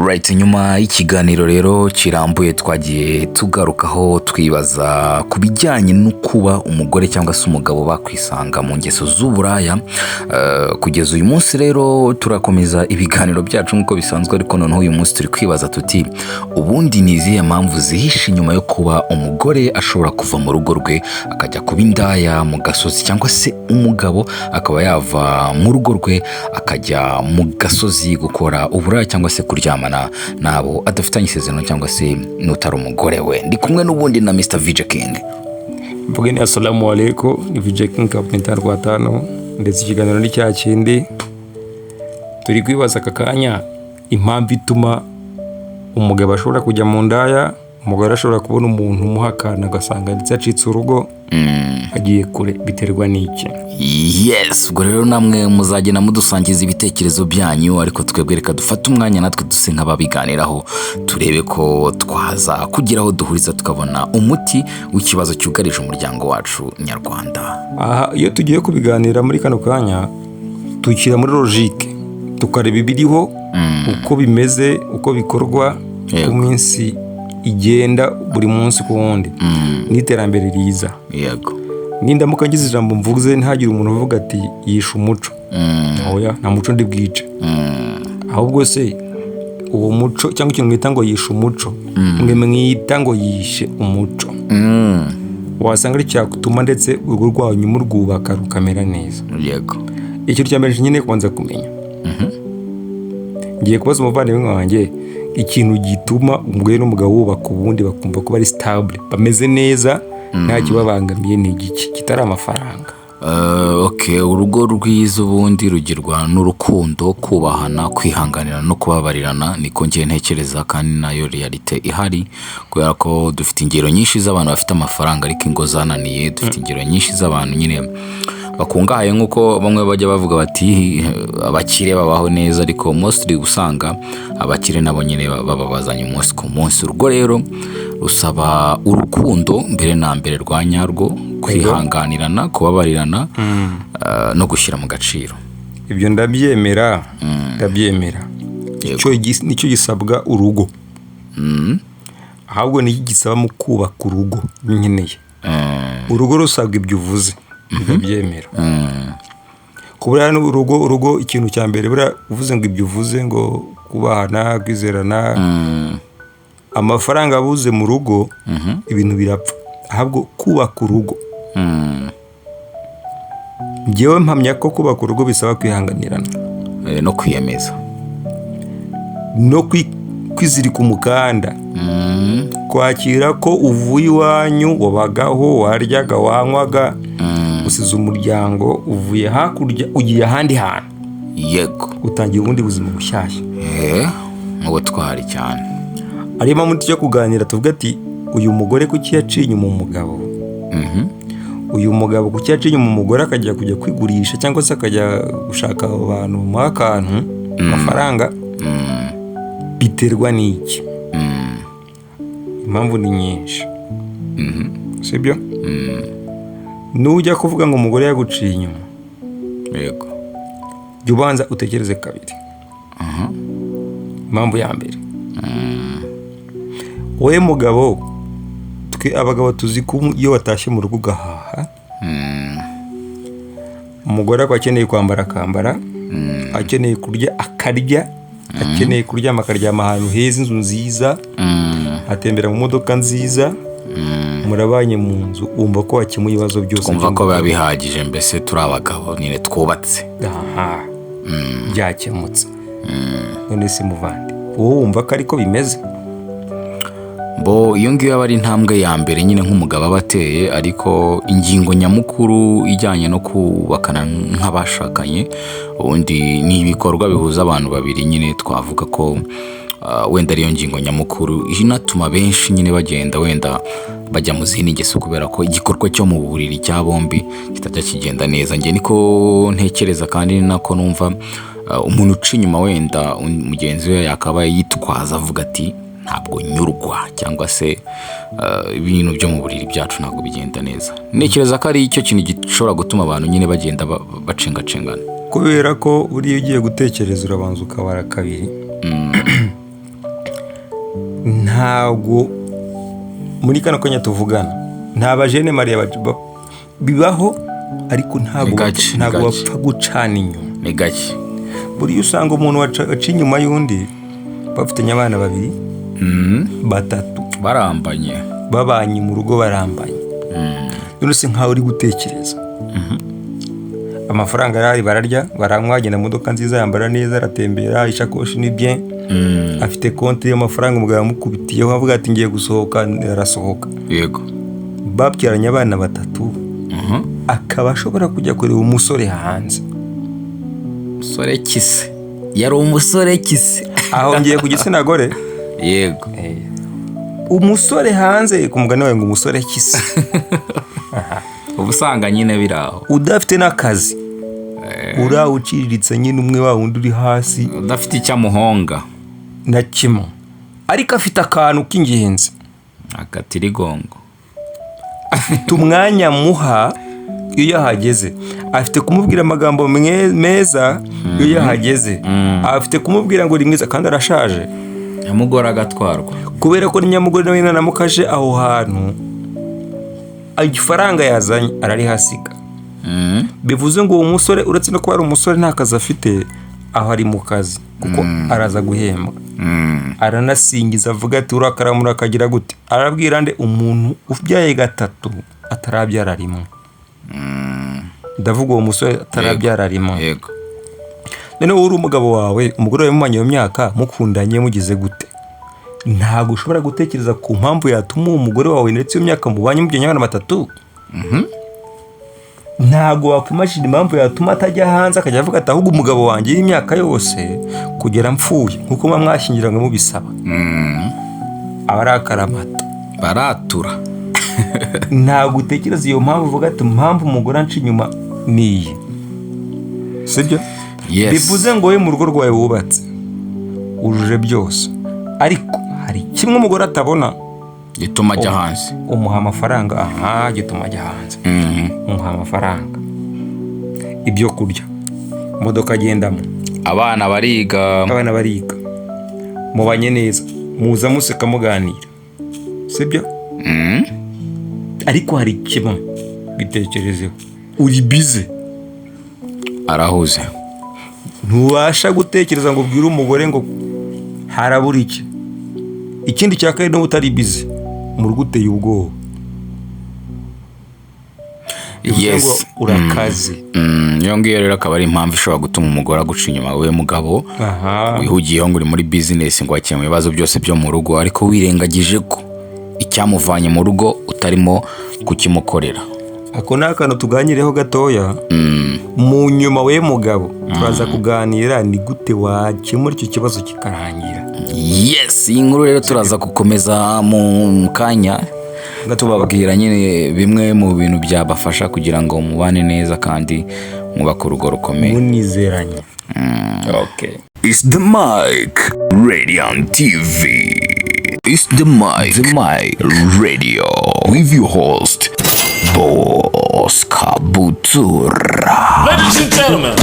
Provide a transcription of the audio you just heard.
Right, nyuma y'ikiganiro rero kirambuye twagiye tugarukaho twibaza ku bijyanye no kuba umugore cyangwa se umugabo bakwisanga mu ngeso z'uburaya. Kugeza uyu munsi rero turakomeza ibiganiro byacu nk'uko bisanzwe, ariko noneho uyu munsi turi kwibaza tuti ubundi ni izihe mpamvu zihishe inyuma yo kuba umugore ashobora kuva mu rugo rwe akajya kuba indaya mu gasozi, cyangwa se umugabo akaba yava mu rugo rwe akajya mu gasozi gukora uburaya cyangwa se kuryamana nabo adafitanye isezerano cyangwa se n'utari umugore we. Ndi kumwe n'ubundi na Mr VJ King. Mbugeni assalamu alaikum, ni VJ King kapita rwatano, ndetse ikiganiro ni cya kindi turi kwibaza akakanya impamvu ituma umugabo ashobora kujya mu ndaya, umugore ashobora kubona umuntu umuhakana agasanga ndetse acitse urugo agiye kure, biterwa n'iki? Yes, ubwo rero namwe muzagenda mudusangiza ibitekerezo byanyu, ariko twebwe reka dufate umwanya natwe duse nk'ababiganiraho turebe ko twaza kugira aho duhuriza tukabona umuti w'ikibazo cyugarije umuryango wacu nyarwanda. Aha iyo tugiye kubiganira muri kano kanya tukira muri logique, tukareba ibiriho uko bimeze, uko bikorwa ku minsi igenda buri munsi ku wundi n'iterambere riza. Yego, nindamuka ngize ijambo mvuze ntihagire umuntu uvuga ati yishe umuco. Oya, nta muco ndi bwice. Ahubwo se uwo muco cyangwa ikintu mwita ngo yishe umuco, mwe mwita ngo yishe umuco, wasanga ari cyagutuma ndetse urugo rwanyu murwubaka rukamera neza. yego, ikintu cya mbere nyine kubanza kumenya, ngiye kubaza umuvandimwe wanjye ikintu gituma umugore n'umugabo bubaka ubundi bakumva ko bari stable, bameze neza, nta kibabangamiye, ni igiki kitari amafaranga. Okay, urugo rwiza ubundi rugirwa n'urukundo, kubahana, kwihanganira no kubabarirana. Niko ngiye ntekereza, kandi nayo realite ihari, kubera ko dufite ingero nyinshi z'abantu bafite amafaranga ariko ingo zananiye. Dufite ingero nyinshi z'abantu nyine bakungahaye, nk'uko bamwe bajya bavuga bati abakire babaho neza, ariko mostly usanga abakire nabo nyine bababazanya umunsi ku munsi. Urugo rero rusaba urukundo mbere na mbere rwa nyarwo, kwihanganirana, kubabarirana, no gushyira mu gaciro. Ibyo ndabyemera, ndabyemera. Nicyo gisabwa urugo, ahubwo ni gisaba mu kubaka urugo nkeneye. Urugo rusabwa ibyo uvuze, ndabyemera. Kubura urugo ikintu cya mbere bura uvuze ngo ibyo uvuze ngo kubahana, kwizerana, amafaranga abuze mu rugo ibintu birapfa. Ahubwo kubaka urugo, ngewe mpamya ko kubaka urugo bisaba kwihanganirana no kwiyemeza, no kwizirika umukanda, kwakira ko uvuye iwanyu wabagaho, waryaga, wanywaga, usize umuryango, uvuye hakurya ugiye ahandi hantu. Yego, utangiye ubundi buzima bushyashya. nk'ubu twahari cyane. ariyo mpamvu tujya kuganira tuvuga ati uyu mugore kuki yaciye inyuma umugabo, uyu mugabo kuki yaciye inyuma umugore akajya kujya kwigurisha cyangwa se akajya gushaka abantu mu akantu amafaranga, biterwa n'iki? Impamvu ni nyinshi, sibyo? Nujya kuvuga ngo umugore yaguciye inyuma, yego, jya ubanza utekereze kabiri. Impamvu ya mbere, wowe mugabo, twe abagabo tuzi ko iyo watashye mu rugo ugahaha, umugore akaba akeneye kwambara akambara, akeneye kurya akarya, akeneye kuryama akaryama ahantu heza, inzu nziza, atembera mu modoka nziza, murabanye mu nzu, wumva ko wakemuye ibibazo byose, twumva ko biba bihagije. Mbese turi abagabo nyine twubatse, byakemutse. None se muvandi, wowe wumva ko ariko bimeze? Iyo ngiyo aba ari intambwe ya mbere nyine nk'umugabo aba ateye, ariko ingingo nyamukuru ijyanye no kubakana nk'abashakanye ubundi ni ibikorwa bihuza abantu babiri. Nyine twavuga ko wenda ariyo ngingo nyamukuru inatuma benshi nyine bagenda wenda bajya mu zindi ngeso, kubera ko igikorwa cyo mu buriri cya bombi kitajya kigenda neza. Njye niko ntekereza, kandi nako numva umuntu uca inyuma wenda mugenzi we yakaba yitwaza avuga ati ntabwo nyurwa, cyangwa se ibintu byo mu buriri byacu ntabwo bigenda neza. Ntekereza ko ari icyo kintu gishobora gutuma abantu nyine bagenda bacengacengana, kubera ko uriya ugiye gutekereza urabanza ukabara kabiri ntabwo muri kano kanya tuvugana nta bajene mariya bibaho, ariko ntabwo bapfa gucana inyuma. ni gake. buriya usanga umuntu waca inyuma y'undi bafitanye abana 2 3 barambanye, babanye mu rugo barambanye. none se nkaho uri gutekereza amafaranga arahari, bararya baranywa, agenda mu modoka nziza, yambara neza, aratembera, ishakoshi ni bien, afite konti y'amafaranga, umugabo yamukubitiyeho avuga ati ngiye gusohoka, arasohoka. yego. babyaranye abana 3, akaba ashobora kujya kureba umusore hanze. umusore kise, yari umusore kise. aho ngiye ku gitsina gore. yego. umusore hanze, ku mugani wawe ngo umusore kise. uba usanga nyine biri aho, udafite n'akazi, uriya uciriritse nyine, umwe wa wundi uri hasi, udafite icyo amuhonga na kimwe, ariko afite akantu k'ingenzi, akatirigongo. afite umwanya muha iyo yahageze, afite kumubwira amagambo meza iyo yahageze, afite kumubwira ngo uri mwiza, kandi arashaje, nyamugore agatwarwa, kubera ko nyamugore nawe nanamukaje aho hantu, ifaranga yazanye ararihasiga. bivuze ngo uwo musore uretse no kuba ari umusore nta kazi afite, aho ari mu kazi kuko araza guhembwa. aranasingiza avuga ati urakaramura akagira gute, arabwira nde umuntu ubyaye 3 atarabyara rimwe. ndavuga uwo musore atarabyara rimwe. yego. none wowe uri umugabo wawe, umugore wawe mumanye mu myaka, mukundanye, mugize gute, ntabwo ushobora gutekereza ku mpamvu yatuma uwo mugore wawe ndetse iyo myaka mubanye mubyanye abana 3, ntabwo wakwimagina impamvu yatuma atajya hanze akajya avuga ati ahubwo umugabo wanjye y'imyaka yose kugera mpfuye nk'uko muba mwashyingiranywe mubisaba, aba ari akaramata, baratura. ntabwo utekereza iyo mpamvu uvuga ati impamvu umugore anca inyuma niyi, sibyo? bivuze ngo wowe mu rugo rwawe wubatse wujuje byose, ariko hari kimwe umugore atabona gituma ajya hanze. umuha amafaranga. gituma ajya hanze. umuha amafaranga, ibyo kurya, imodoka agendamo, abana bariga, mubanye neza, muza museka muganira, sibyo? ariko hari kimwe, bitekerezeho, uri bize, arahuze, ntubasha gutekereza ngo ubwire umugore ngo harabura iki. ikindi cya kabiri, no utari bize mu rugo uteye ubwoba. yes, urakaze. iyo ngiyo rero akaba ari impamvu ishobora gutuma umugore aguca inyuma. wowe mugabo wihugiyeho ngo uri muri business ngo wakemure ibibazo byose byo mu rugo, ariko wirengagije ko icyamuvanye mu rugo utarimo kukimukorera. ako ni akantu tuganireho gatoya. mu nyuma we mugabo turaza kuganira ni gute wakemura icyo kibazo kikarangira. yes, iyi nkuru rero turaza gukomeza mu kanya, tubabwira nyine bimwe mu bintu byabafasha kugira ngo mubane neza kandi mwubake urugo rukomeye, munizeranye. Okay. It's the mic Radiant TV. It's the mic radio with your host Boss Kabutura. Ladies and gentlemen.